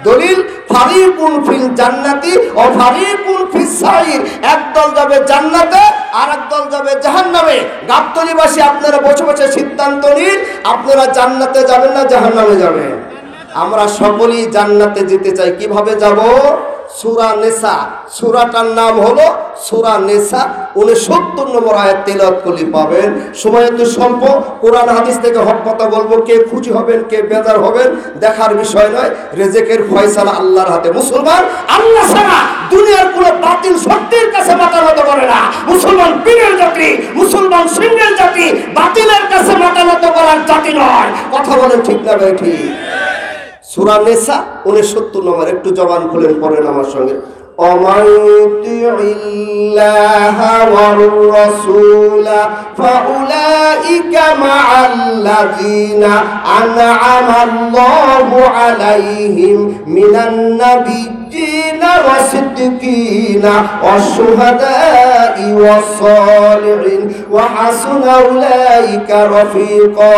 দলিল ফারিকুন ফিল জান্নাতি ও ফারিকুন ফিস সাইর, একদল যাবে জান্নাতে আর একদল যাবে জাহান্নামে। গাবতলীবাসী আপনারা বসে বসে সিদ্ধান্ত নিন, আপনারা জান্নাতে যাবেন না জাহান্নামে যাবেন? আমরা সকলেই জান্নাতে যেতে চাই। কিভাবে যাব? সূরা নিসা, সূরাটার নাম হলো সূরা নিসা। 69 নম্বর আয়াত তেলাওয়াত করলে পাবেন। সময় তো স্বল্প, কোরআন হাদিস থেকে হক কথা বলবো। কে খুশি হবেন কে বেজার হবেন দেখার বিষয় নয়, রিজিকের ফয়সালা আল্লাহর হাতে। মুসলমান আল্লাহ ছাড়া দুনিয়ার কোনো বাতিল শক্তির কাছে মাথা নত করে না। মুসলমান পীরের জাতি, মুসলমান সিংহের জাতি, বাতিলের কাছে মাথা নত করার জাতি নয়। কথা বলেন ঠিক না ভাই? ঠিক। সূরা নিসা 69 নম্বর, একটু জবান খুলেন পড়েন আমার সঙ্গে। ومن يطع الله والرسول فأولئك مع الذين أنعم الله عليهم من النبيين والصديقين والشهداء والصالحين وحسن أولئك رفيقا।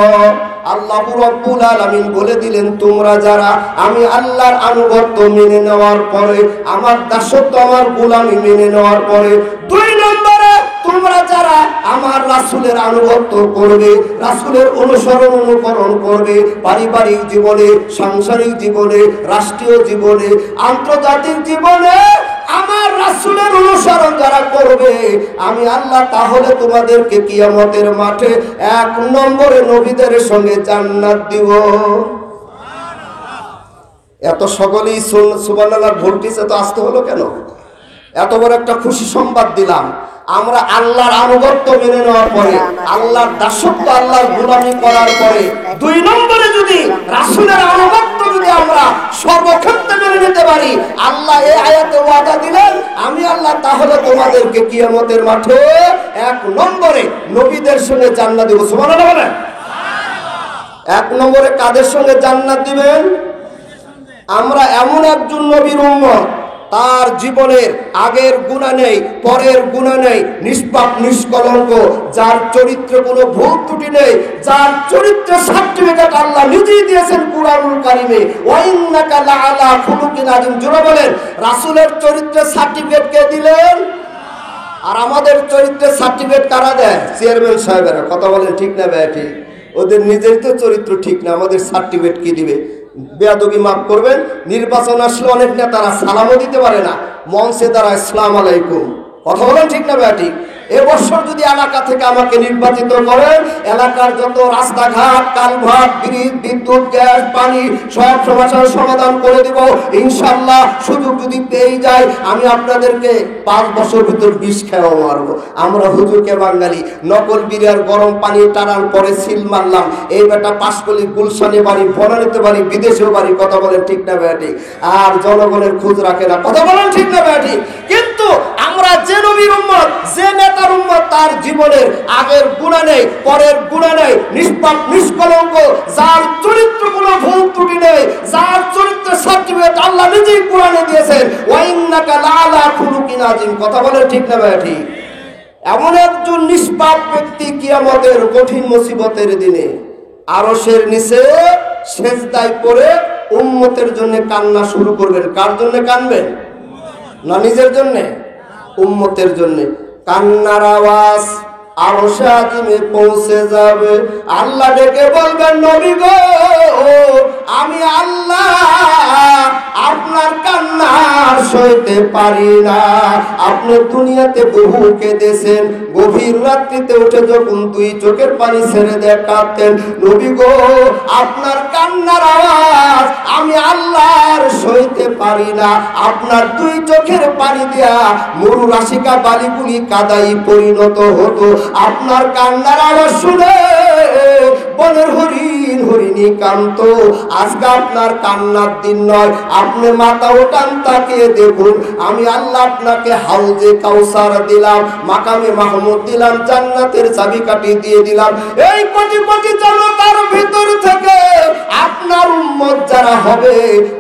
আল্লাহ রাব্বুল আলামিন বলে দিলেন, তোমরা যারা আমি আল্লাহর আনুগত্য মেনে নেওয়ার পরে, আমার দাসত্ব আমার গোলামি মেনে নেওয়ার পরে, 2 নম্বরে তোমরা যারা আমার রাসূলের আনুগত্য করবে, রাসূলের অনুকরণ করবে, পারিবারিক জীবনে, সাংসারিক জীবনে, রাষ্ট্রীয় জীবনে, আন্তর্জাতিক জীবনে আমার রাসূলের অনুসরণ যারা করবে আমি আল্লাহ, তাহলে তোমাদেরকে কিয়ামতের মাঠে 1 নম্বরে নবীদের সঙ্গে জান্নাত দিব। এত সকলেই সুবহানাল্লাহ ভোল্টেজ এত আসতে হলো কেন? এত বড় একটা খুশি সংবাদ দিলাম। আমরা আল্লাহর আনুগত্য মেনে নেওয়ার পরে, আল্লাহর দাসত্ব আল্লাহর গোলামি করার পরে, 2 নম্বরে যদি রাসূলের আনুগত্য যদি আমরা সর্বক্ষেত্রে মেনে নিতে পারি, আল্লাহ এই আয়াতে ওয়াদা দিলেন আমি আল্লাহ তাহলে তোমাদেরকে কিয়ামতের মাঠে 1 নম্বরে নবীদের সঙ্গে জান্নাত দেব। সুবহানাল্লাহ বলেন। 1 নম্বরে কাদের সঙ্গে জান্নাত দিবেন? আমরা এমন একজন নবীর উম্মত, তার জীবনের আগের গুনাহ নেই, পরের গুনাহ নেই, নিষ্পাপ নিষ্কলঙ্ক, যার চরিত্রে কোনো ভুল ত্রুটি নেই, যার চরিত্রের সার্টিফিকেট আল্লাহ নিজেই দিয়েছেন কুরআনুল কারীমে। ওয়া ইন্নাকা লাআলা খুলুকিন আযীম। জোরে বলেন, রাসূলের চরিত্রের সার্টিফিকেট কে দিলেন? আর আমাদের চরিত্রের সার্টিফিকেট কারা দেয়? চেয়ারম্যান সাহেবেরা। কথা বলেন ঠিক না ভাই? ঠিক। ওদের নিজের তো চরিত্র ঠিক না, আমাদের সার্টিফিকেট কি দিবে? বেয়াদবি মাফ করবেন, নির্বাচন আসলে অনেক নেতারা সালামও দিতে পারে না, মঞ্চে দ্বারা আসসালামু আলাইকুম। কথা বলেন ঠিক না ভাই? ঠিক। এবছর যদি এলাকা থেকে আমাকে নির্বাচিত করেন, এলাকার যত রাস্তাঘাট, কালভার্ট, ব্রিজ, বিদ্যুৎ, গ্যাস, পানি সব সমস্যার সমাধান করে দেব ইনশাআল্লাহ। সুযোগ যদি পেয়ে যাই আমি আপনাদেরকে 5 বছর ভিতর বিষ খেয়েও মারবো। আমরা হুজুরকে বাঙালি, নকল বিরিয়ার গরম পানি টানার পরে সিল মারলাম, এই বেটা পাশকলি গুলশানে বাড়ি, বনানীতে বাড়ি, বিদেশেও বাড়ি। কথা বলেন ঠিক না ভাই? ঠিক। আর জনগণের খোঁজ রাখে না। কথা বলেন ঠিক না ভাই? ঠিক। কিন্তু আমরা যে নবীর উম্মত, যে নেতার উম্মত, তার জীবনের আগের গুনাহ নেই, পরের গুনাহ নেই, নিষ্পাপ নিষ্কলঙ্ক, যার চরিত্র কোনো ভুল ত্রুটি নেই, যার চরিত্রের সার্টিফিকেট আল্লাহ নিজেই কোরআনে দিয়েছেন, ওয়া ইন্নাকা লাআলা খুলুকিন আযীম। কথা বলেন ঠিক না ভাই? ঠিক। এমন একজন নিষ্পাপ ব্যক্তি কিয়ামতের কঠিন মুসিবতের দিনে আরশের নিচে সেজদায় পড়ে উম্মতের জন্য কান্না শুরু করবেন। কার জন্য কাঁদবেন? না নিজের জন্য, উম্মতের জন্য। কান্নার আওয়াজ আরশে আজিমে পৌঁছে যাবে। আল্লাহ ডেকে বলবেন, নবী গো, আমি আল্লাহ আপনার কান্না সইতে পারি না। আপনি দুনিয়াতে বহু কেঁদেছেন, গভীর রাত্রিতে উঠে যখন 2 চোখের পানি ছেড়ে দিয়ে কাঁদতেন, নবী গো আপনার কান্নার আওয়াজ আমি আল্লাহর সইতে পারি না। আপনার 2 চোখের পানি দিয়া মরু রাশিকা বালিগুলি কাদাই পরিণত হতো। আপনার কান্নার আওয়াজ শুনে বনের হরিণ হরিণী কান্ত। আজকে আপনার কান্নার দিন নয়, আপনি মাথা ওঠান, তাকিয়ে দেখুন আমি আল্লাহ আপনাকে হাউজে কাউসার দিলাম, মাকামে মাহমুদ দিলাম, জান্নাতের চাবিকাঠি দিয়ে দিলাম। এই কোটি কোটি জনতার ভিতর থেকে আপনার উম্মত যারা হবে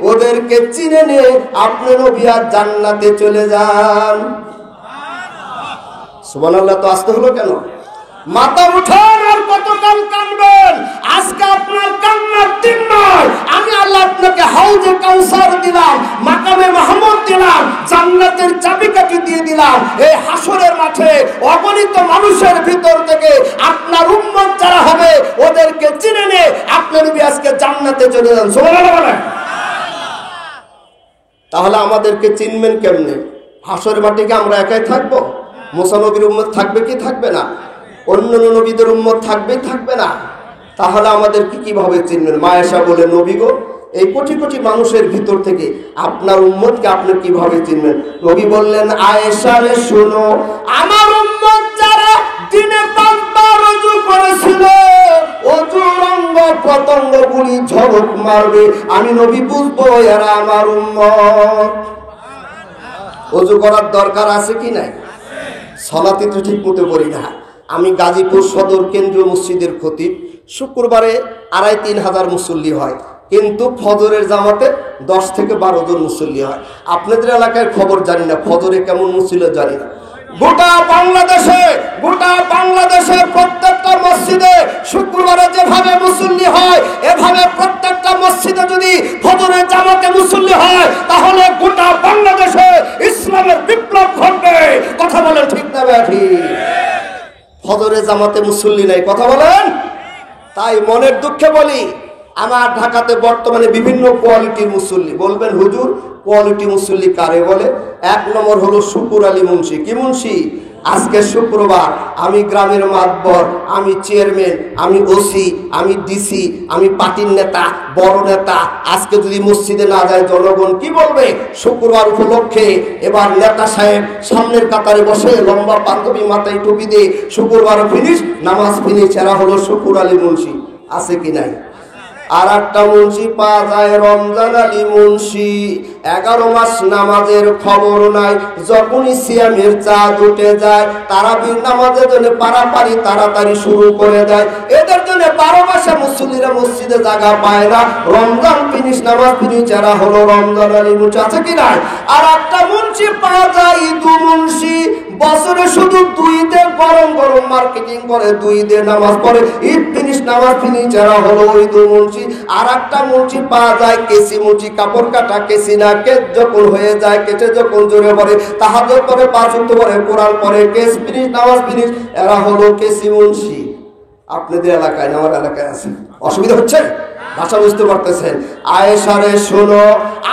ওদেরকে চিনে নে আপনি নবী আর জান্নাতে চলে যান। সুবহানাল্লাহ। তো আসতে হলো কেন? মাথা উঠান, আর কতকাল কাঁদবেন? আজকে আপনার কান্নার দিন নয়। আমি আল্লাহ আপনাকে হাউজে কাউসার দিলাম, মাকামে মাহমুদ দিলাম, জান্নাতের চাবিকাঠি দিয়ে দিলাম। এই হাসরের মাঠে অগণিত মানুষের ভিতর থেকে আপনার উম্মত যারা হবে ওদেরকে চিনে নে আপনার নবী আজকে জান্নাতে চলে যান। সুবহানাল্লাহ বলেন। তাহলে আমাদেরকে চিনবেন কেমনে? হাসরের মাঠে কি আমরা একাই থাকবো? মুসা নবীর উম্মত থাকবে কি থাকবে না? অন্য নবীদের উম্মত থাকবে থাকবে না? তাহলে আমাদেরকে কিভাবে চিনবেন? মা আয়েশা বলে, নবী গো, এই কোটি কোটি মানুষের ভিতর থেকে আপনার উম্মতকে আপনি কিভাবে চিনবেন? নবী বললেন, আয়েশা রে শোনো, আমার উম্মত যারা দিনে 5 বার ওযু করেছিল, ওযুর অঙ্গ প্রত্যঙ্গগুলি ঝলক মারবে, আমি নবী বুঝবো এরা আমার উম্মত। ওযু করার দরকার আছে কি নাই? সালাতে তো ঠিক মতো করি না। আমি গাজীপুর সদর কেন্দ্রীয় মসজিদের খতিব। শুক্রবারে 2,500-3 হাজার মুসল্লি হয়, কিন্তু ফজরের জামাতে 10 থেকে 12 জন মুসল্লি হয়। আপনাদের এলাকায় খবর জানি না, ফজরে কেমন মুসল্লি জানি না। গোটা বাংলাদেশে প্রত্যেকটা মসজিদে শুক্রবারে যেভাবে মুসল্লি হয়, এভাবে প্রত্যেকটা মসজিদে যদি ফজরের জামাতে মুসল্লি হয়, তাহলে গোটা বাংলাদেশে ইসলামের বিপ্লব ঘটবে। কথা বলেন ঠিক না ব্যাঠি? ফজরের জামাতে মুসল্লি নাই, কথা বলেন। তাই মনের দুঃখে বলি, আমার ঢাকাতে বর্তমানে বিভিন্ন কোয়ালিটির মুসল্লি। বলবেন হুজুর কোয়ালিটি মুসল্লি কারে বলে? 1 নম্বর হলো শুকুর আলী মুন্সি। কি মুন্সি? আজকে শুক্রবার, আমি গ্রামের মাতবর, আমি চেয়ারম্যান, আমি ওসি, আমি ডিসি, আমি পার্টির নেতা, বড় নেতা, আজকে যদি মসজিদে না যায় জনগণ কি বলবে? শুক্রবার উপলক্ষে এবার নেতা সাহেব সামনের কাতারে বসে লম্বা পাঞ্জাবি মাথায় টুপি দিয়ে শুক্রবার ফিনিশ, নামাজ ফিনিশ, এরা হলো শুকুর আলী মুন্সি। আছে কি নাই? আর একটা মুন্সি পাওয়া যায়, রমজান আলী মুন্সি। 11 মাস নামাজের খবর নাই, যখনই সিয়ামের চাঁদ উঠে যায় তারাবির নামাজের জন্য পারাপারি তাড়াতাড়ি শুরু করে দেয়। এদের জন্য 12 মাসে মুসল্লিরা মসজিদে জায়গা পায় না। রমজান ফিনিশ, নামাজ ফিনিশ, যারা হলো রমজান আলী মুন্সি। আছে কি নাই? আর একটা মুন্সি পাওয়া যায় ঈদু মুন্সি। বছরে শুধু 2 দিন গরম গরম মার্কেটিং করে, 2 দিন নামাজ পড়ে, ঈদ ফিনিশ, নামাজ ফিনিশ, যারা হলো ঈদু মুন্সি। আর একটা মুন্সি পাওয়া যায় কেসি মুন্সি, কাপড় কাটা কেসি না, কেস যখন হয়ে যায়, কেটে যখন জোরে পড়ে, তাহাজ্জুদ পড়ে, 5 ওয়াক্ত পড়ে, কোরআন পড়ে, কেস ফিনিশ, নামাজ ফিনিশ, এরা হলো কেসি মুন্সি। আপনাদের এলাকায় না আমার এলাকায় আছে? অসুবিধা হচ্ছে? ভাষা বুঝতে পারতেছেন? আয়েশা রে শোনো,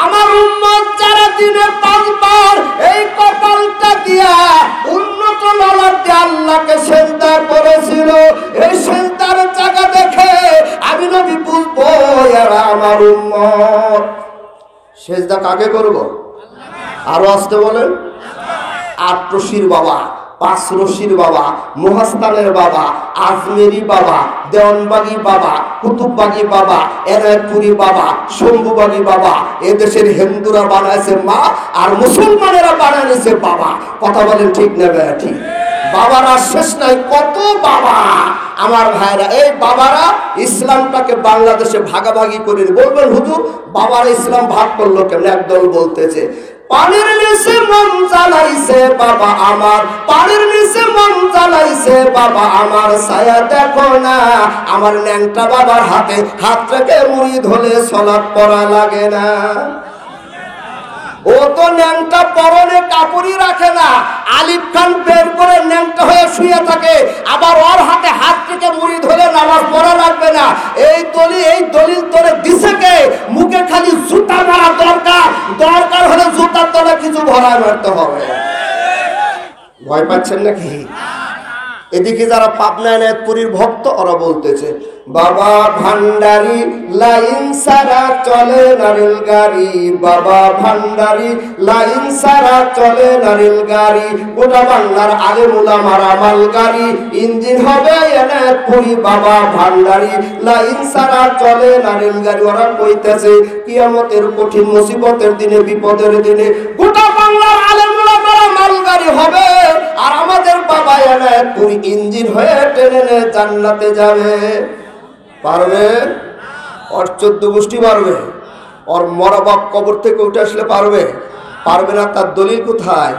আমার উম্মত যারা দিনে 5 বার এই কপালটা দিয়া উন্নত ললাট দিয়ে আল্লাহকে সিজদা করেছিল, এই সিজদার জায়গা দেখে আমি নবী বুঝবো এরা আমার উম্মত। সিজদা কাকে করব? আরো আসতে বলেন। 8 রশির বাবা, 5 রশির বাবা, মহাস্তানের বাবা, আজমেরি বাবা, দেওয়ানবাগি বাবা, কুতুববাগি বাবা, এনায়তপুরি বাবা, শম্ভুবাগি বাবা। এদেশের হিন্দুরা বানাইছে মা, আর মুসলমানেরা বানাইছে বাবা। কথা বলেন ঠিক না ঠিক? বাবারা শেষ নাই, কত বাবা আমার ভাইরা। এই বাবারা ইসলামটাকে বাংলাদেশে ভাগাভাগি করে। বলবেন হুজুর বাবারা ইসলাম ভাগ করলো কেমন? একদল বলতেছে পানির নিচে মন জ্বালাইছে বাবা আমার, পানির নিচে মন জ্বালাইছে বাবা আমার, ছায়া দেখো না আমার ন্যাংটা বাবার হাতে, হাত রেখে মুড়ি ধরে সালাত পড়া লাগে না। ও তো ন্যাংটা পরনে কাপড়ই রাখে না, আলিফ খান বের করে ন্যাংটা হয়ে শুয়ে থাকে, আবার ওর হাতে হাত থেকে মুড়ি ধরে নামাজ পড়া লাগবে না। এই দলিল তোরে দিছে কে? মুখে খালি জুতা মারা দরকার হলে জুতার তলে কিছু ভরায় মারতে হবে। ভয় পাচ্ছেন নাকি? এদিকে যারা পাবনা এনায়তপুরীর ভক্ত ওরা বলতেছে বাবা ভান্ডারি লাইন সারা চলে না রেলগাড়ি, বাবা ভান্ডারি লাইন সারা চলে না রেলগাড়ি, গোটা বাংলার আলেম উলামার মাল গাড়ি, ইঞ্জিন হবে এনায়তপুরী বাবা ভান্ডারি লাইন সারা চলে না রেলগাড়ি। ওরা কইতেছে কিয়ামতের কঠিন মুসিবতের দিনে, বিপদের দিনে গোটা বাংলার আলেম উলামার মাল গাড়ি হবে, আর আমাদের বাবা এনায়তপুরী ইঞ্জিন হয়ে টেনে জান্নাতে যাবে। পারবে? ওর 14 গোষ্ঠী পারবে? ওর মরা বাপ কবর থেকে উঠে আসলে পারবে? পারবে না। তার দলিল কোথায়?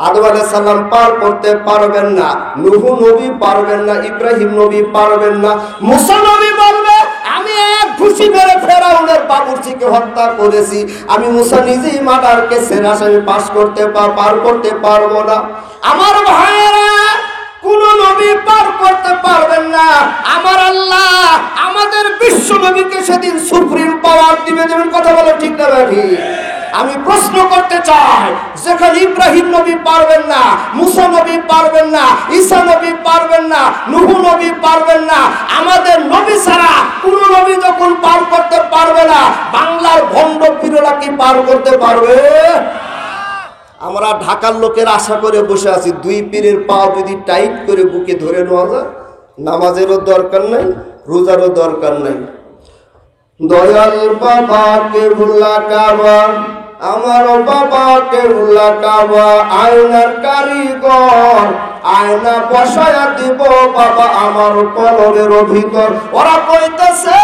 আদম আলাইহিস সালাম পার করতে পারবেন না, নূহ নবী পারবেন না, ইব্রাহিম নবী পারবেন না। মুসা নবী বলবে আমি এক ঘুষি মেরে ফেরাউনের বাবুর্চিকে হত্যা করেছি, আমি মুসা নিজেই মার্ডার কেসের আসামি পার করতে পারবো না। আমার ভাইয়েরা, কোন নবী পার করতে পারবেন না। আমার আল্লাহ আমাদের বিশ্ব নবীকে সেদিন সুপ্রিম পাওয়ার দেবেন। কথা বলে ঠিক না ভাই? আমি প্রশ্ন করতে চাই, যেখানে ইব্রাহিম নবী পারবেন না, মুসা নবী পারবেন না, ঈসা নবী পারবেন না, নূহ নবী পারবেন না, আমাদের নবী ছাড়া কোন নবী যখন পার করতে পারবে না, বাংলার ভণ্ড পীরেরা কি পার করতে পারবে? আমরা ঢাকার লোকের আশা করে বসে আছি, দুই পীরের পা যদি টাইট করে বুকে ধরে নেওয়া যায়, নামাজেরও দরকার নাই, রোজারও দরকার নাই। দয়াল বাবাকে ভুলা কাবা, আমার বাবাকে ভুলা কাবা, আয়নার কারিগর, আয়না বসায়া দিব বাবা আমার কলবের ভিতর। ওরা কইতেছে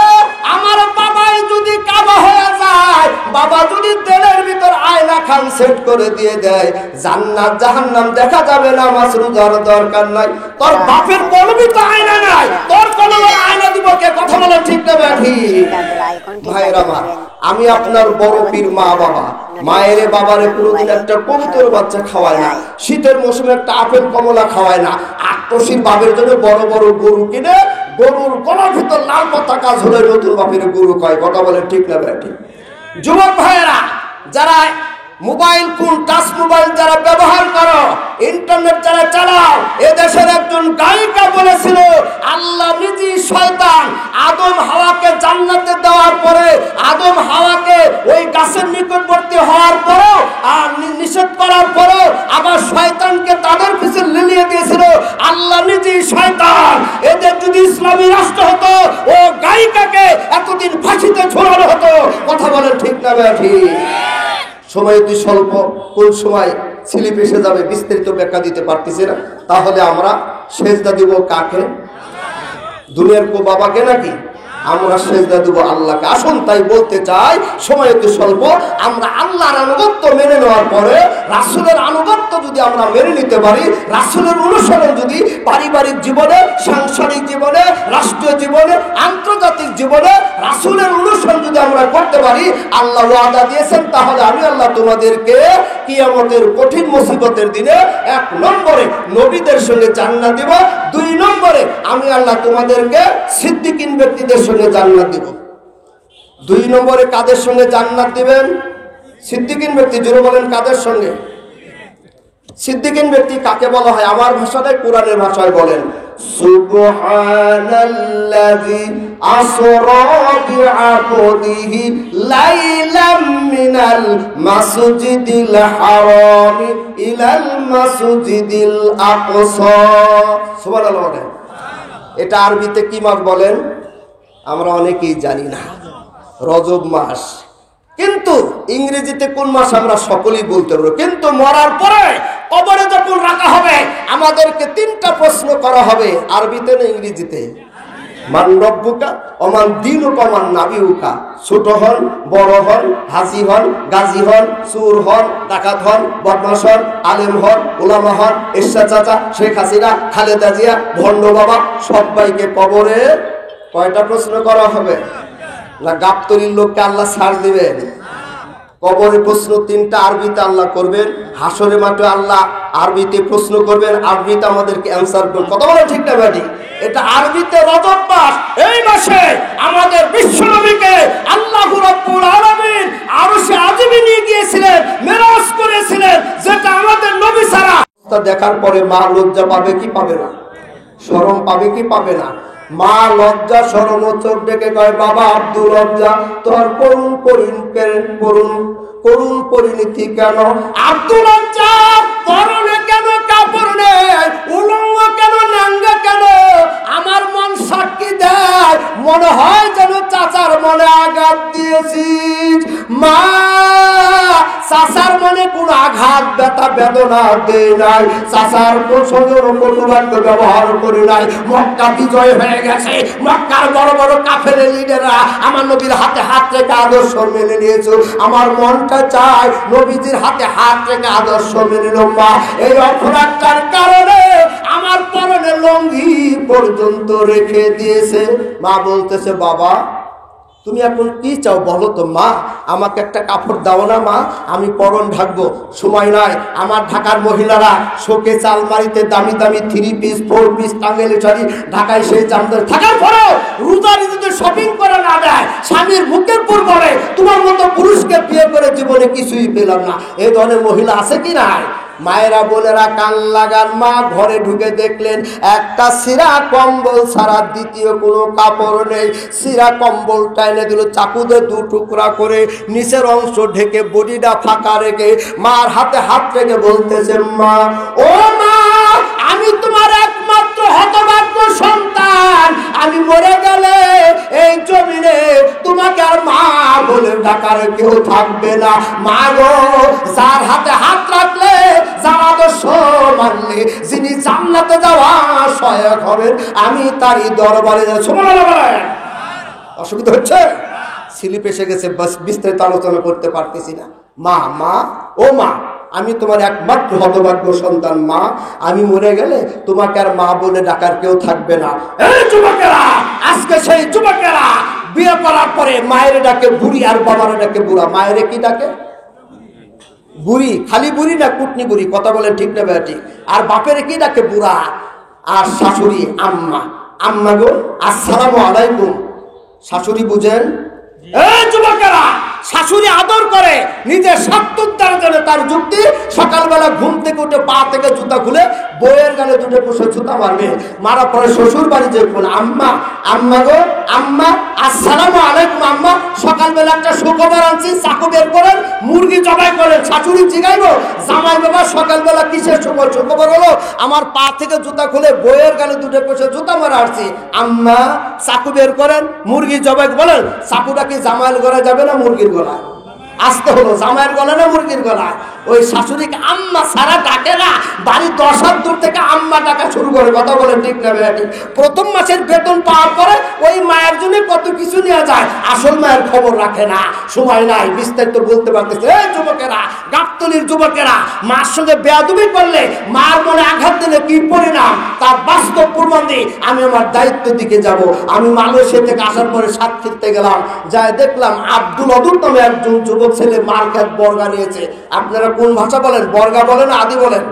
আমার বাবাই যদি কাবা হয়ে যায়, বাবা যদি তেলের ভিতর আয়না খান সেট করে দিয়ে দেয়, জান্নাত জাহান্নাম দেখা যাবে না, নামাজ রোজার দরকার নাই। তোর বাপের কলবে তো আয়না নাই, তোর কলবে আয়না দিব কে? কথা বলে ঠিক না ব্যাঠি? ভাইরা আমার, আমি আপনার বড় পীর মা বাবা, মায়ের বাবারে কোনোদিন একটা কবুতর বাচ্চা খাওয়ায় না, শীতের মৌসুমে একটা আপেল কমলা খাওয়ায় না, আটশির বাপের জন্য বড় বড় গরু কিনে গরুর গলার ভিতর লাল পতাকা ঝুলে নতুন বাপের গরু খায়। কথা বলে ঠিক না ব্যাঠি? যুবক ভাইয়েরা, যারা মোবাইল ফোন, টাচ মোবাইল যারা ব্যবহার করো, ইন্টারনেট যারা চালাও, এ দেশের একজন গায়িকা বলেছিল আল্লাহ নিজেই শয়তান। আদম হাওয়াকে জান্নাতে দেওয়ার পরে, আদম হাওয়াকে ওই গাছের নিকটবর্তী হওয়ার পরেও আর নিষেধ করার পরেও আবার শয়তানকে তাদের পিছনে লিলিয়ে দিয়েছিল আল্লাহ নিজেই শয়তান। এদের যদি ইসলামী রাষ্ট্র হতো, ও গায়িকাকে এতদিন ফাঁসিতে ঝোলানো হতো। কথা বলে ঠিক না ব্যাঠি? সময় অতি স্বল্প, কোন সময় স্লিপ এসে যাবে বিস্তারিত ব্যাখ্যা দিতে পারতেছি না। তাহলে আমরা সেজদা দিব কাকে? দুনিয়ার কো বাবাকে নাকি? আমরা সেজদা দেব আল্লাহকে। আসুন তাই বলতে চাই, সময় অতি স্বল্প, আমরা আল্লাহর আনুগত্য মেনে নেওয়ার পরে রাসূলের আনুগত্য যদি আমরা মেনে নিতে পারি, রাসূলের অনুসরণ যদি পারিবারিক জীবনে, সাংসারিক জীবনে, রাষ্ট্রীয় জীবনে, আন্তর্জাতিক জীবনে রাসূলের অনুসরণ যদি আমরা করতে পারি, আল্লাহ ওয়াদা দিয়েছেন, তাহলে আমি আল্লাহ তোমাদেরকে কিয়ামতের কঠিন মুসিবতের দিনে 1 নম্বরে নবীদের সঙ্গে জান্নাত দিব, 2 নম্বরে আমি আল্লাহ তোমাদেরকে সিদ্দিকিন ব্যক্তিদের সঙ্গে জান্নাত দিব। 2 নম্বরে কাদের সঙ্গে জান্নাত দিবেন? সিদ্দিকিন ব্যক্তি। জোরে বলেন কাদের সঙ্গে? সিদ্দিকিন ব্যক্তি কাকে বলা হয়? আমার ভাষায়, কোরআনের ভাষায় বলেন সুবহানাল্লাযী আসরা বিআবদিহি লাইলাম মিনাল মাসজিদিল হারাম ইলাল মাসজিদিল আকসা। সুবহানাল্লাহ। এটা আরবিতে কি মাস বলেন? আমরা অনেকেই জানি না। রজব মাস। কিন্তু ইংরেজিতে কোন মাস আমরা সকলেই বলতে পারবো। কিন্তু মরার পরে কবরে যখন রাখা হবে, আমাদেরকে 3টা প্রশ্ন করা হবে, আরবিতে না ইংরেজিতে। মান রব্বুকা ওমান দীনুকা ওমান নাবিউকা। ছোট হন, বড় হন, হাজি হন, গাজী হন, চোর হন, ডাকাত হন, বদমাশ হন, আলেম হন, ওলামা হন, এরশাদ চাচা, শেখ হাসিনা, খালেদা জিয়া, ভণ্ড বাবা, সবাইকে কবরে কয়টা প্রশ্ন করা হবে? না গাবতলির লোককে আল্লাহ ছাড় দিবেন? কবরে প্রশ্ন 3টা আরবিতে আল্লাহ করবেন, হাসরে মাঠে আল্লাহ আরবিতে প্রশ্ন করবেন, আরবিতে আমাদেরকে অ্যানসার করবেন। কথা বলে ঠিক না ভাই? এটা আরবিতে রজব মাস। এই মাসে আমাদের বিশ্ব নবীকে আল্লাহ রাব্বুল আলামিন আরশে আজিমে নিয়ে গিয়েছিলেন, মেরাজ করেছিলেন, যেটা আমাদের নবী ছাড়া। দেখার পরে মা লজ্জা পাবে কি পাবে না? শরম পাবে কি পাবে না? মা লজ্জা শরম চোখ ডেকে কয় বাবা আব্দুল লজ্জা, তোর করুণ পরিণতি কেন? আব্দুল লজ্জা পরনে কেন কাপড় নেই, উলঙ্গ কেন, নাঙ্গা কেন? আমার মন সাক্ষী দেয়, মনে হয় যেন চাচার মনে আঘাত দিয়েছিস। মা চাচার মনে কোন আঘাত ব্যথা বেদনা দেয় নাই, চাচার প্রসঙ্গের কটুবাক্য ব্যবহার করে নাই। মক্কা বিজয় হয়ে গেছে, মক্কার বড় বড় কাফেরের লিডাররা আমার নবীর হাতে হাত রেখে আদর্শ মেনে নিয়েছে। আমার মনটা চায় নবীজির হাতে হাত রেখে আদর্শ মেনে নেব। মা এই অপরাধটার কারণে আমার পরনে লঙ্গি পর্যন্ত রেখে দিয়েছে। মা বলতেছে, বাবা তুমি এখন কি চাও বলো তো মা, আমাকে একটা কাপড় দাও না মা, আমি পরন ঢাকবো। সময় নাই। আমার ঢাকার মহিলারা শোকে আলমারিতে দামি দামি 3 পিস 4 পিস টাঙ্গেলি শাড়ি ঢাকায় সেই চামদের থাকার পরেও রোজারি যদি শপিং করে না দেয়, স্বামীর মুখের উপর পড়ে, তোমার মতো পুরুষকে বিয়ে করে জীবনে কিছুই পেলাম না, এই ধরনের মহিলা আছে কি নাই? মায়েরা বোনেরা কান লাগান। মা ঘরে ঢুকে দেখলেন একটা সিরা কম্বল ছাড়া দ্বিতীয় কোনো কাপড় নেই। সিরা কম্বলটা এনে দিল, চাকুতে 2 টুকরা করে নিচের অংশ ঢেকে বডিটা ফাঁকা রেখে মার হাতে হাত রেখে বলতেছে, মা ও মা, আমি তোমার একমাত্র হতভাগ্য সন্তান, আমি মরে গেলে এই জমিনে তোমাকে আর মা বলে ডাকার কেউ থাকবে না। মা গো, যার হাতে হাত রাখলে, যার আদর্শ মানলে, যিনি জান্নাতে যাওয়া সহায়ক হবেন, আমি তারই দরবারে যাচ্ছি। অসুবিধা হচ্ছে? স্লিপ এসে গেছে, বিস্তারিত আলোচনা করতে পারতেছি না। মা মা ও মা, আমি তোমার একমাত্র হতভাগ্য সন্তান মা, আমি মরে গেলে তোমাকে আর মা বলে ডাকার কেউ থাকবে না। এই যুবকেরা, আজকে সেই যুবকেরা বিয়ে করার পরে মায়ের ডাকে বুড়ি আর বাবার ডাকে বুড়া। মায়ের কি ডাকে? বুড়ি। খালি বুড়ি না কুটনি বুড়ি? কথা বলে ঠিক না বেটি? আর বাপের কি ডাকে? বুড়া। আর শাশুড়ি আম্মা। আম্মা গো আসসালামু আলাইকুম। শাশুড়ি বুঝেন? এই যুবকেরা, শাশুড়ি আদর করে নিজের স্বার্থ উদ্ধারের জন্য। তার যুক্তি, সকালবেলা ঘুম থেকে উঠে পা থেকে জুতা খুলে বইয়ের গালে দুটো বসে জুতা মারবে, মারা পরে শ্বশুর বাড়ি যে আম্মা, আম্মা গো আম্মা আসসালামু আলাইকুম আম্মা, সকালবেলা একটা সুখবর আনছি, চাকু বের করেন, মুরগি জবাই করেন। শাশুড়ি জিগাইবো, জামাই বাবা সকালবেলা কিসের সুখবর? সুখবর হলো আমার পা থেকে জুতা খুলে বইয়ের গালে দুটো বসে জুতা মারা আসছি। আম্মা চাকু বের করেন, মুরগি জবাই। বলেন চাকুটা কি জামাইয়ের গলায় যাবে না মুরগির গলায়? আসতে হলো জামাইয়ের গলায় না মুরগির গলায়? ওই শাশুড়িকে আম্মা সারা ডাকে না, বাড়ির 10 হাত দূর থেকে আম্মা ডাকা শুরু করে। কথা বলে ঠিক না বেটি? প্রথম মাসের বেতন পাওয়ার পরে ওই মায়ের জন্য কত কিছু নেওয়া যায়, আসল মায়ের খবর রাখে না। সময় নাই, বিস্তারিত বলতে পারতেছে। এই যুবকেরা, গাবতলীর যুবকেরা, মার সঙ্গে বেয়াদবি করলে, মার মনে আঘাত দিলে কি পরিণাম, তার বাস্তব প্রমাণ দিই। আমি আমার দায়িত্ব দিকে যাব। আমি মালয়েশিয়া থেকে আসার পরে সাতক্ষীরতে গেলাম, যাই দেখলাম আব্দুল অদুর নামে একজন যুবক ছেলে মার খেত বর্গা নিয়েছে। আপনারা কোন ভাষা বলেন? বর্গা বলেন না আদি বলেন?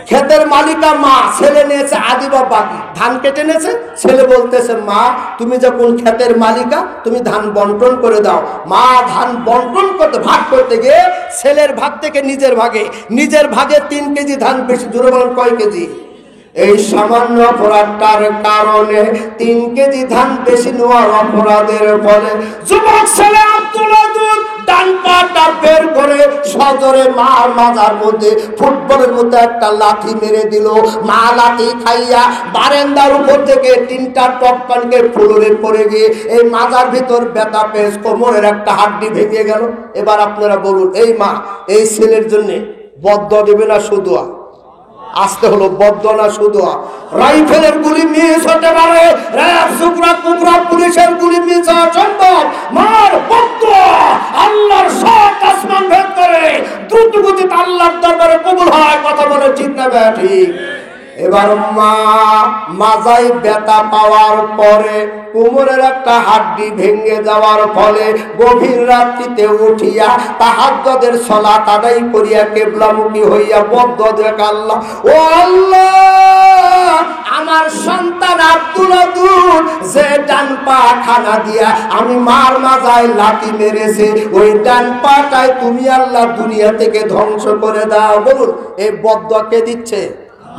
ক্ষেতের মালিকা মা, ছেলে নিয়েছে আদি বা বাকি, ধান কেটে নিয়েছে। ছেলে বলতেছে, মা তুমি যখন ক্ষেতের মালিকা, তুমি ধান বন্টন করে দাও। মা ধান বন্টন করতে ভাগ করতে গিয়ে ছেলের ভাগ থেকে নিজের ভাগে 3 কেজি ধান বেশি। জোরে বলেন কয় কেজি? এই সামান্য অপরাধটার কারণে 3 কেজি ধান বেশি নেওয়ার অপরাধের ফলে যুবক ছেলে আব্দুল আদুল ডান পাটা বের করে সজোরে মার মাজার মধ্যে ফুটবলের মতো একটা লাঠি মেরে দিল। মা লাঠি খাইয়া বারান্দার উপর থেকে 3টা টপকানকে ফ্লোরে পড়ে গিয়ে এই মাজার ভিতর ব্যথা পেয়ে কোমরের একটা হাড্ডি ভেঙে গেল। এবার আপনারা বলুন, এই মা এই ছেলের জন্য বদদোয়া দেবে না শুধুয়া? আসতে হলো বদদোয়া না শুধুয়া? রাইফেলের গুলি মিস হতে পারে, র্যাব সুকরা কুবরা পুলিশের গুলি মিস হওয়া সম্ভব। মার বদদোয়া আল্লাহর সাত আসমান ভেদ করে দ্রুত গতিতে আল্লাহর দরবারে কবুল হয়। কথা বলে ঠিক না ঠিক? এবার মা মাজায় ব্যথা পাওয়ার পরে কোমরের একটা হাড্ডি ভেঙে যাওয়ার ফলে গভীর রাত্রিতে উঠিয়া তাহাজ্জুদের সালাত আদায় করিয়া কিবলামুখী হইয়া বদদোয়া দেয়, আল্লাহ ও আল্লাহ, আমার সন্তান আব্দুল আদুল যে ডান পা খানা দিয়া আমি মার মাজায় লাঠি মেরেছে, ওই ডান পাটায় তুমি আল্লাহ দুনিয়া থেকে ধ্বংস করে দাও। বলুন এই বদদোয়া কে দিচ্ছে?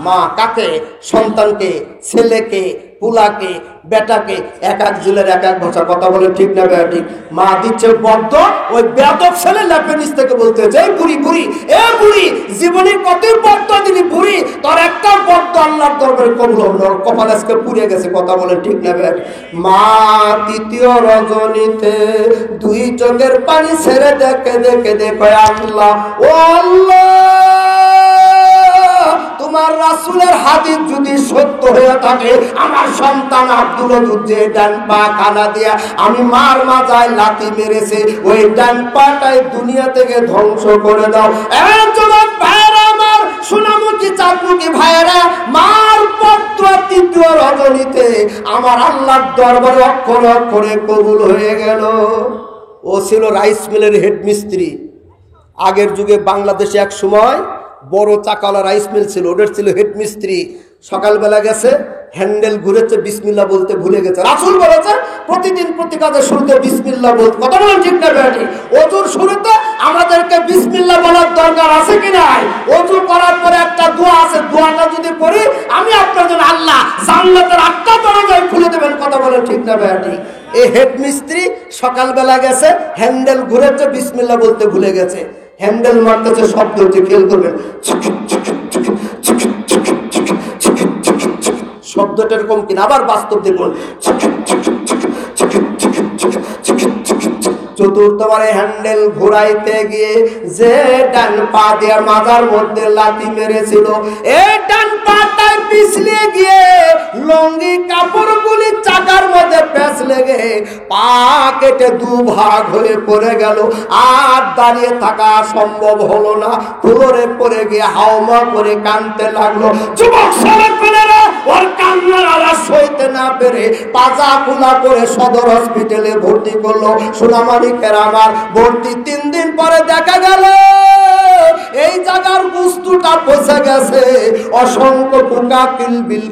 মা। কাকে? সন্তানকে, ছেলেকে, পুলাকে বেটাকে এক এক জেলের এক এক ভাষা কথা বলে, ঠিক না বেটা ঠিক? মা দিচ্ছে বদ্ধ, ওই বেয়াদব ছেলে ল্যাপের নিচ থেকে বলতে যে বুড়ি বুড়ি এ বুড়ি জীবনের কত বদ্ধ দিলি বুড়ি, তোর একটা বদ্ধ আল্লাহর দরবারে কবুল হলো, কপাল আজকে পুড়ে গেছে কথা বলে, ঠিক না বেটা? মা তৃতীয় রজনীতে দুই চোখের পানি ছেড়ে দেখে দেখে দেখে আল্লাহ, ও আল্লাহ তোমার রাসূলের হাদিস যদি সত্য হয়ে থাকে, আমার সন্তান আব্দুল ওদুদ যে ডান পা কানা দিয়া আমি মার মাজায় লাথি মেরেছে, ওই ডান পাটাই দুনিয়া থেকে ধ্বংস করে দাও। একজন ভাইরা আমার সোনামুখী চাঁদমুখী ভাইরা, মার পত্র তৃতীয় রজনীতে আমার আল্লাহর দরবারে অক্ষরে অক্ষরে কবুল হয়ে গেল। ও ছিল রাইস মিলের হেড মিস্ত্রি। আগের যুগে বাংলাদেশে এক সময় বড় চাকাওয়ালা রাইস মিল ছিল, ওদের ছিল হেড মিস্ত্রি। সকালবেলা গেছে, হ্যান্ডেল ঘুরেছে, বিসমিল্লাহ বলতে ভুলে গেছে। রাসূল বলেছে প্রতিদিন প্রতি কাজের শুরুতে বিসমিল্লাহ বলতে, কথা বলেন ঠিক না বেটি? ওযুর শুরুতে আমাদেরকে বিসমিল্লাহ বলার দরকার আছে কি নাই? ওযু করার পরে একটা দোয়া আছে, দোয়াটা যদি পড়ি আমি আপনার জন্য আল্লাহ জান্নাতের 8টা দরজা খুলে দেবেন, কথা বলেন ঠিক না বেটি? এই হেড মিস্ত্রি সকালবেলা গেছে, হ্যান্ডেল ঘুরেছে, বিসমিল্লাহ বলতে ভুলে গেছে। হ্যান্ডেল মারতেছে, শব্দ হচ্ছে, খেয়াল করবেন, শব্দটা এরকম কিনা, আবার বাস্তব দেখুন, চতুর্থবারে হ্যান্ডেল ঘুরাইতে গিয়ে যে ডান পা দিয়ে মাজার মধ্যে লাথি মেরেছিল, এই ডান পাটায় পিছলে গিয়ে লঙ্গি কাপড়গুলি চাকার মধ্যে প্যাঁচ লেগে পা কেটে দুভাগ হয়ে পড়ে গেল। আর দাঁড়িয়ে থাকা সম্ভব হলো না, ফ্লোরে পড়ে গিয়ে হাওমা করে কাঁদতে লাগলো। যুবক ছেলেপেলেরা ওর কান্নার আওয়াজ সইতে না পেরে পাজা খোলা করে সদর হসপিটালে ভর্তি করলো। সোনামানিকের আমার ভর্তি 3 দিন পরে দেখা গেল এই জায়গার বস্তুটা পচে গেছে, অসংখ্য পোকা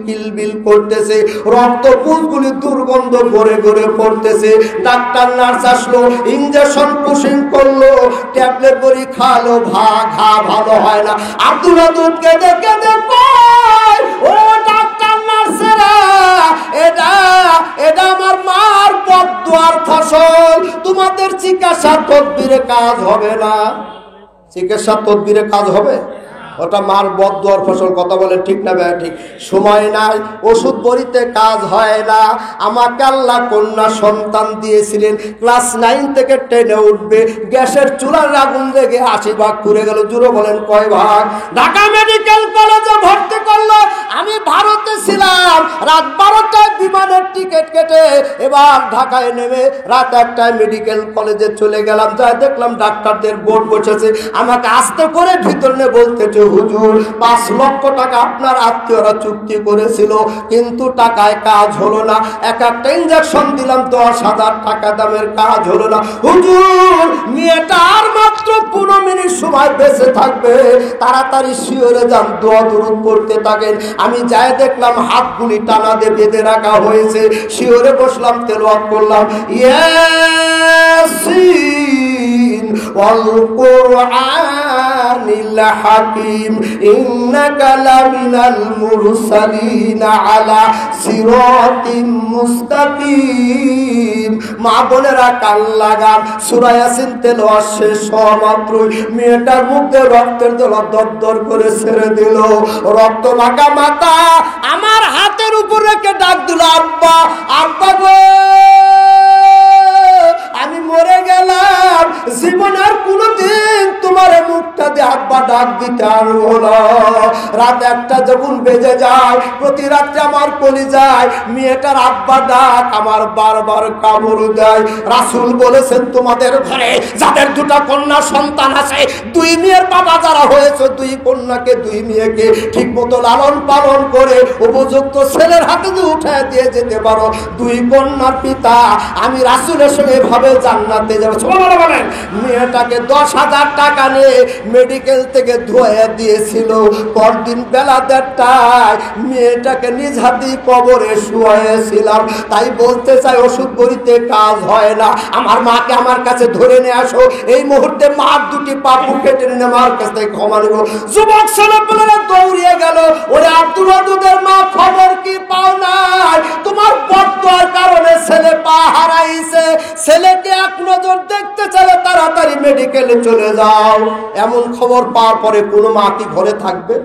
কিলবিল করতেছে, রক্ত পুঁজগুলি দুর্গন্ধ করে করে পড়তেছে। ডাক্তার নার্স আসলো, ইনজেকশন পুশিং করলো, ট্যাবলেট বড়ি খালো, ঘা ভালো হয় না। আব্দুল ওদুদকে দেখে ও ডাক্তার নার্সেরা, এটা আমার মার বদদুয়ার ফসল, তোমাদের চিকিৎসা তদবিরে কাজ হবে না। চিকিৎসা তদবিরে কাজ হবে, ওটা মার বদদুয়ার ফসল, কথা বলে ঠিক না ভাই ঠিক? সময় নাই, ওষুধ বড়িতে কাজ হয় না। আমাকে আল্লাহ কন্যা সন্তান দিয়েছিলেন, ক্লাস 9 থেকে 10-এ উঠবে, গ্যাসের চুলার আগুন লেগে 80 ভাগ পুড়ে গেল। জুড়ে বলেন কয় ভাগ? ঢাকা মেডিকেল কলেজে ভর্তি করলো। আমি ভারতে ছিলাম, রাত 12টায় বিমানের টিকিট কেটে এবার ঢাকায় নেমে রাত 1টায় মেডিকেল কলেজে চলে গেলাম। যা দেখলাম ডাক্তারদের বোর্ড বসেছে, আমাকে আস্তে করে ভিতর নিয়ে বলতেছে, হুজুর 5 লক্ষ টাকা আপনার আত্মীয়রা চুক্তি করেছিল, কিন্তু টাকায় কাজ হলো না। একটা ইনজেকশন দিলাম 10,000 টাকা দামের, কাজ হলো না। হুজুর মেয়েটা আর মাত্র 15 মিনিট সময় বেঁচে থাকবে, তাড়াতাড়ি শিওরে যান, দোয়া দরুদ পড়তে থাকেন। আমি যাই দেখলাম হাতগুলি টানা দিয়ে বেঁধে রাখা হয়েছে, শিওরে বসলাম, তেলাওয়াত করলাম, ইয়াসিন ওয়াল কুরআনিল হাকিম ইন্নাকা লামিনাল মুরসালিনা আলা সিরাতিম মুস্তাকিম। মা বোনেরা কান লাগান, সূরা ইয়াসিন তেলাওয়াত শেষ হওয়া মাত্রই মেয়েটার মুখে রক্তের দলা দরদর করে ছেড়ে দিল, রক্ত মাখা মাথা আমার হাতের উপর রেখে ডাক দিল, আব্বা আব্বা গো, আমি মরে গেলাম, জীবনের কোনদিন তোমার মুখটা দিয়ে আব্বা ডাক দিতে পারবো না। রাত 1টা যখন বেজে যায়, প্রতি রাত্রে আমার কলিজায় মেয়েটার আব্বা ডাক আমার বারবার কামড় দেয়। রাসূল বলেছেন, তোমাদের ঘরে যাদের 2টা কন্যা সন্তান আছে, 2 মেয়ের বাবা যারা হয়েছে, 2 কন্যাকে 2 মেয়েকে ঠিক মতো লালন পালন করে উপযুক্ত ছেলের হাতে দিয়ে উঠায় দিয়ে যেতে পারো, 2 কন্যার পিতা আমি রাসূলের সঙ্গে ভাবে জান্নাতে যাবে। সুবহানাল্লাহ বলেন। মেয়েটাকে 10,000 টাকা নিয়ে মেডিকেল থেকে ধুয়ে দিয়েছিল। পরদিন বেলা 1:30টায় মেয়েটাকে নিজ হাতেই কবরে শুয়েছিলাম। তাই বলতে চাই, ওষুধ বড়িতে কাজ হয় না। আমার মাকে আমার কাছে ধরে নিয়ে আসো। এই মুহূর্তে মার দুটি পা বুকে টেনে নিয়ে মার কাছ থেকে ক্ষমা নেব। যুবক ছেলেপেলেরা দৌড়িয়ে গেল। ওরে আব্দুল ওয়াদুদের মা, খবর কি পাও নাই? তোমার বদদোয়ার কারণে ছেলে পা হারাইছে। ছেলেকে এক নজর দেখতে চাইলে তাড়াতাড়ি মেডিকেলে চলে যাও। এমন খবর পাওয়ার পরে কোনো মা কি ঘরে থাকবে?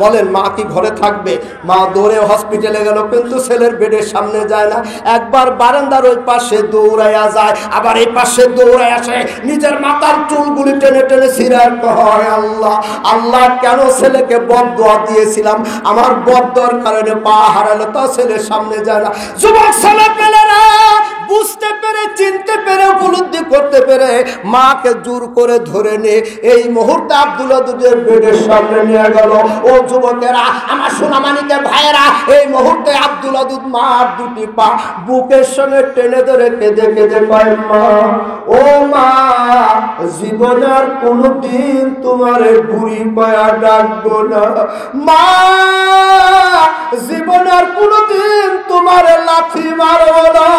বলেন, মা কি ঘরে থাকবে? মা দৌড়ে হসপিটালে গেল, কিন্তু ছেলের বেডের সামনে যায় না। একবার বারান্দার ওই পাশে দৌড়াইয়া যায়, আবার এই পাশে দৌড়ায় আসে, নিজের মাথার চুলগুলি টেনে টেনে ছিঁড়ার কয়, আল্লাহ আল্লাহ, কেন ছেলেকে বদদোয়া দিয়েছিলাম, আমার বদদোয়ার কারণে পা হারালো, তা ছেলের সামনে যায় না। যুবক ছেলেপেলেরা বুঝতে পেরে, চিনতে পেরে, উপলব্ধি করতে পেরে মাকে জোর করে ধরে নিয়ে এই মুহূর্তে আব্দুল ওয়াদুদের বেডের সামনে নিয়ে গেল। ও যুবকেরা, আমার সোনামানিকের ভাইয়েরা, এই মুহূর্তে আব্দুল ওয়াদুদ মার দুটি পা বুকের সঙ্গে টেনে ধরে কেঁদে কেঁদে কয়, মা, ও মা, জীবনে আর কোনোদিন তোমার বুড়ি কয়া ডাকবো না। মা, জীবনে আর কোনোদিন তোমার লাথি মারবো না।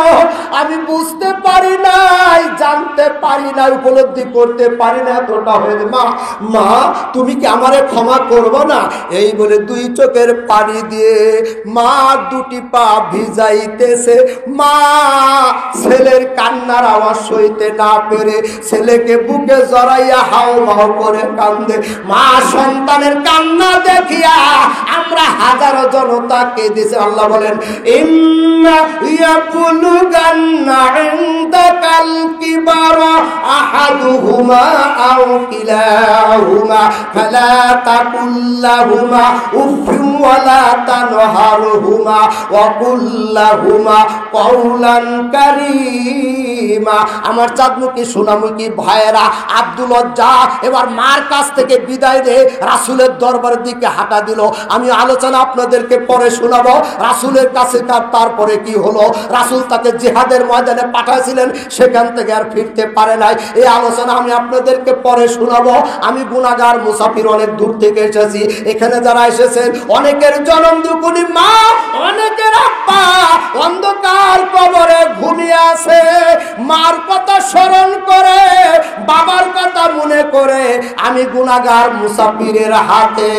আমি বুঝতে পারি নাই, জানতে পারি না, উপলব্ধি করতে পারি না, এতটা হয়ে মা, মা, তুমি কি আমারে ক্ষমা করবো না? এই বলে দুই চোখের পানি দিয়ে মা দুটি পা ভিজাইতেছে। মা ছেলের কান্নার আওয়াজ সইতে না পেরে ছেলেকে বুকে জড়াইয়া হাও মাও করে কান্দে। মা সন্তানের কান্না দেখিয়া আমরা হাজারো জনতা কেঁদেছে। আল্লাহ বলেন, ইন্না ইয়াবলুগান্না ইনদাকাল কিবারা আহাদুহুমা আও কিলাহুমা ফালা তাকুল লাহুমা উফিন ওয়ালা তানহারহুমা ওয়া কুল লাহুমা কওলান কারীমা। আমার চাঁদমুখী সোনামুখী ভাইয়েরা, আব্দুল ওয়াজ্জা এবার মার কাছ থেকে বিদায় দিয়ে রাসূলের দরবারের দিকে হাঁটা দিল। আমি আলোচনা আপনাদেরকে পরে শোনাবো রাসূলের কাছে। তারপরে কি হলো? রাসূল তাকে জিহাদের ময়দানে পাঠাইছিলেন, সেখান থেকে আর ফিরতে পারে নাই। এই আলোচনা আমি আপনাদেরকে পরে শোনাবো। আমি গুনাহগার মুসাফির, অনেক দূর থেকে এসেছি। এখানে যারা এসেছেন, অনেকের জনম দুকুনি মা, অনেকের আব্বা অন্ধকার কবরে ঘুমিয়ে আছে। মার কথা স্মরণ করে, বাবার কথা মনে করে আমি গুনাহগার মুসাফিরের হাতে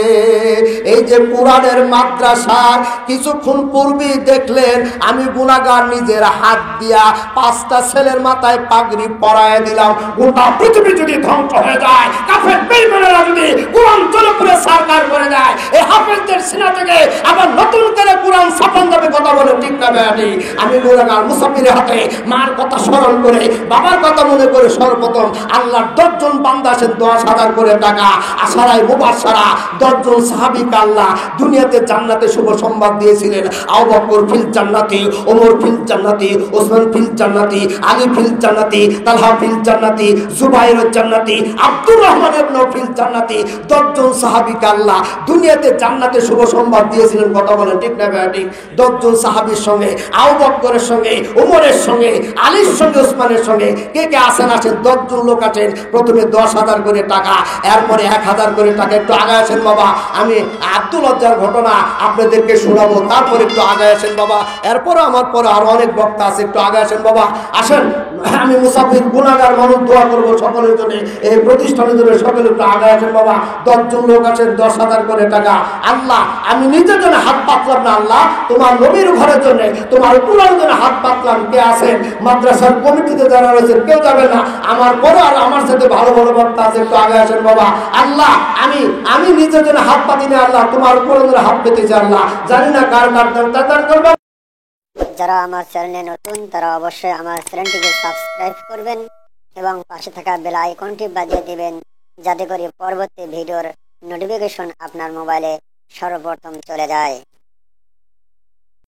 এই যে কোরআনের মাদ্রাসা কিছুক্ষণ পূর্বে দেখলেন, আমি গুনাহগার নিজের হাত দিয়া 5টা ছেলের মাথায় পাগড়ি পরায় দিলাম। গোটা পৃথিবী যদি ধ্বংস হয়ে যায়, কাফের বেঈমানেরা যদি কোরআন চলে করে সরকার করে দেয়, এই হাফেজদের সিনা থেকে আবার নতুন করে কোরআন ছাপান যাবে। কথা বলে ঠিক না বেয়াটি? আমি গুনাহগার মুসাফিরের হাতে মার কথা স্মরণ করে, বাবার কথা মনে করে সর্বপ্রথম আল্লাহর 10 জন বান্দা আছেন, 10,000 করে টাকা আশারায় মুবাশশারা 10 জন সাহাবীকে আল্লাহ দুনিয়াতে জান্নাতে শুভ সংবাদ দিয়েছিলেন। আবু বকর ফিল জান্নাতি, ওমর ফিল জান্নাতি, ওসমান ফিল জান্নাতি, আলী ফিল জান্নাতি, তালহা ফিল জান্নাতি, জুবাইর জান্নাতি, আব্দুর রহমান ইবনে ফিল জান্নাতি। 10 জন সাহাবীকে আল্লাহ দুনিয়াতে জান্নাতে শুভ সংবাদ দিয়েছিলেন। কথা বলেন ঠিক না বেয়াটি? 10 জন সাহাবীর সঙ্গে, আবু বকরের সঙ্গে, ওমরের সঙ্গে, আলীর সঙ্গে, ওসমানের সঙ্গে কে কে আছেন? 10 জন লোক আছেন। প্রথমে 10,000 করে টাকা, এরপরে 1,000 করে টাকা। একটু আগে আসেন বাবা, আমি আব্দুল ওয়াজ্জার ঘটনা আপনাদেরকে শোনাবো। তারপর একটু আগে আসেন বাবা, এরপরে আমার পরে আরো অনেক বক্তা আছে। একটু আগে আসেন বাবা, আসেন। আমি মুসাফির গুনাহগার মানুষ, দোয়া করবো সকলের জন্য, এই প্রতিষ্ঠানের জন্য। সকলে একটু আগে আসেন বাবা। 10 জন লোক আছেন, 10,000 করে টাকা। আল্লাহ, আমি নিজের জন্য হাত পাতলাম না, আল্লাহ তোমার নবীর ঘরের জন্য, তোমার কোরআনের জন্য হাত পাতলাম। কে আছেন মাদ্রাসার কমিটিতে যারা রয়েছেন? কেউ যাবে না। আমার পরে আর আমার সাথে ভালো ভালো বক্তা আছে। একটু আগে আসেন বাবা। আল্লাহ, আমি নিজের জন্য হাত পাতি না, আল্লাহ তোমার কোরআনের জন্য হাত পেতেছি। আল্লাহ জানি না কার কার দান করবো। যারা আমার চ্যানেলে নতুন, তারা অবশ্যই আমার চ্যানেলটিকে সাবস্ক্রাইব করবেন এবং পাশে থাকা বেল আইকনটি বাজিয়ে দিবেন, যাতে করে পরবর্তী ভিডিওর নোটিফিকেশন আপনার মোবাইলে সর্বপ্রথম চলে যায়।